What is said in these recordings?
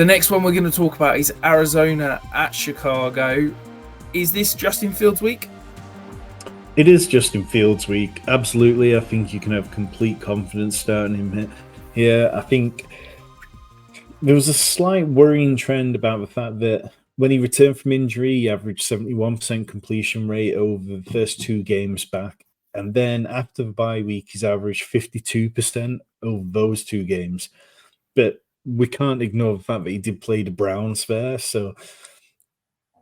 The next one we're going to talk about is Arizona at Chicago. Is this Justin Fields week? It is Justin Fields week. Absolutely. I think you can have complete confidence starting him here. I think there was a slight worrying trend about the fact that when he returned from injury, he averaged 71% completion rate over the first 2 games back. And then after the bye week, he's averaged 52% over those 2 games. But we can't ignore the fact that he did play the Browns there. So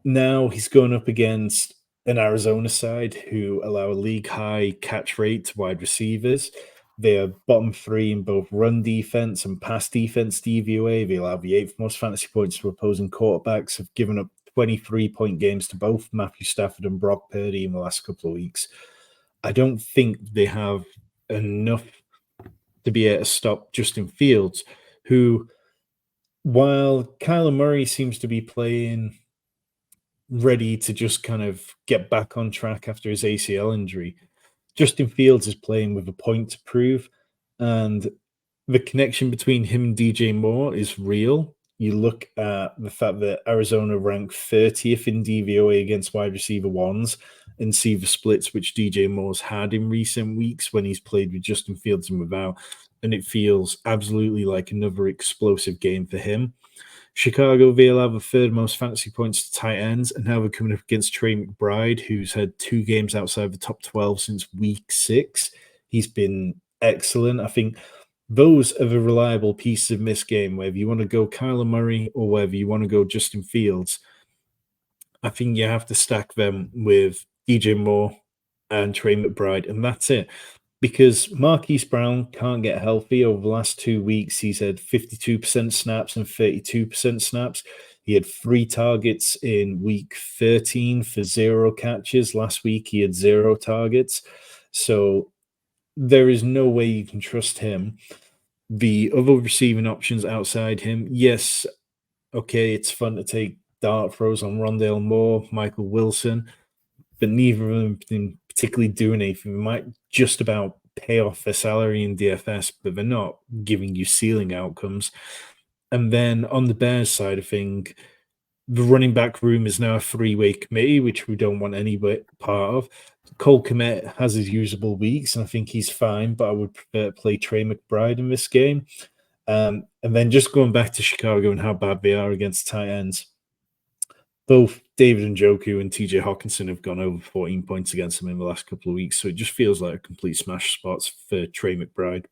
now he's going up against an Arizona side who allow a league-high catch rate to wide receivers. They are bottom 3 in both run defense and pass defense DVOA. They allow the 8th most fantasy points to opposing quarterbacks, have given up 23-point games to both Matthew Stafford and Brock Purdy in the last couple of weeks. I don't think they have enough to be able to stop Justin Fields, who, while Kyler Murray seems to be playing ready to just kind of get back on track after his ACL injury, Justin Fields is playing with a point to prove, and the connection between him and DJ Moore is real. You look at the fact that Arizona ranked 30th in DVOA against wide receiver ones and see the splits which DJ Moore's had in recent weeks when he's played with Justin Fields and without, and it feels absolutely like another explosive game for him. Chicago, they allow the 3rd most fantasy points to tight ends, and now they're coming up against Trey McBride, who's had 2 games outside the top 12 since week 6. He's been excellent. I think those are the reliable pieces of this game, whether you want to go Kyler Murray or whether you want to go Justin Fields. I think you have to stack them with DJ Moore and Trey McBride, and that's it. Because Marquise Brown can't get healthy. Over the last 2 weeks, he's had 52% snaps and 32% snaps. He had 3 targets in week 13 for 0 catches. Last week, he had 0 targets. So there is no way you can trust him. The other receiving options outside him, yes, okay, it's fun to take dart throws on Rondale Moore, Michael Wilson, but neither of them have been particularly doing anything. They might just about pay off their salary in DFS, but they're not giving you ceiling outcomes. And then on the Bears side of things, the running back room is now a 3-way committee, which we don't want any part of. Cole Kmet has his usable weeks, and I think he's fine, but I would prefer to play Trey McBride in this game. And then just going back to Chicago and how bad they are against tight ends, both David Njoku and TJ Hawkinson have gone over 14 points against them in the last couple of weeks, so it just feels like a complete smash spots for Trey McBride.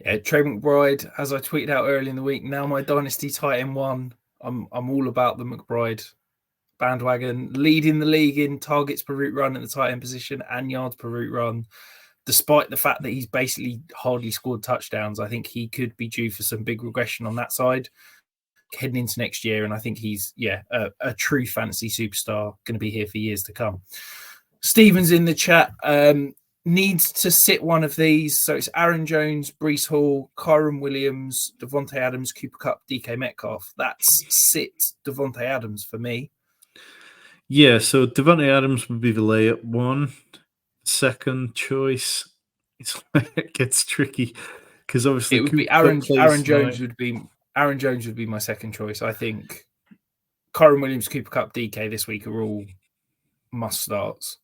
Yeah, Trey McBride, as I tweeted out early in the week, now my Dynasty tight end 1. I'm all about the McBride bandwagon, leading the league in targets per route run at the tight end position and yards per route run. Despite the fact that he's basically hardly scored touchdowns, I think he could be due for some big regression on that side heading into next year. And I think he's, a true fantasy superstar, going to be here for years to come. Stephen's in the chat. Needs to sit one of these. So it's Aaron Jones, Breece Hall, Kyron Williams, Devontae Adams, Cooper Kupp, DK Metcalf. That's sit Devontae Adams for me. Yeah, so Devontae Adams would be the layup one. Second choice, it gets tricky because obviously it would be Aaron Jones would be my second choice. I think Kyron Williams, Cooper Kupp, DK this week are all must starts.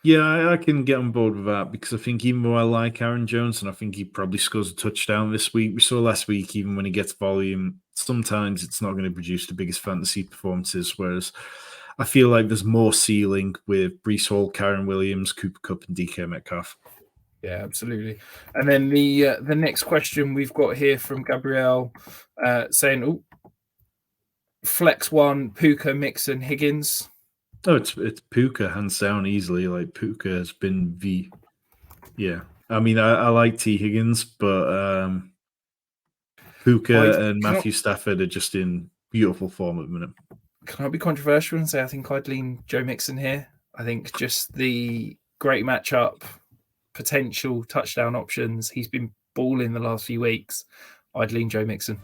Yeah, I can get on board with that because I think even though I like Aaron Jones and I think he probably scores a touchdown this week, we saw last week, even when he gets volume, sometimes it's not going to produce the biggest fantasy performances, whereas I feel like there's more ceiling with Breece Hall, Kyron Williams, Cooper Kupp, and DK Metcalf. Yeah, absolutely. And then the next question we've got here from Gabrielle saying, flex 1, Puka, Mixon, Higgins. Oh, it's Puka, hands down, easily. Like, Puka has been yeah. I mean, I like T. Higgins, but Puka and Matthew Stafford are just in beautiful form at the minute. Can I be controversial and say I think I'd lean Joe Mixon here? I think just the great matchup, potential touchdown options. He's been balling the last few weeks. I'd lean Joe Mixon.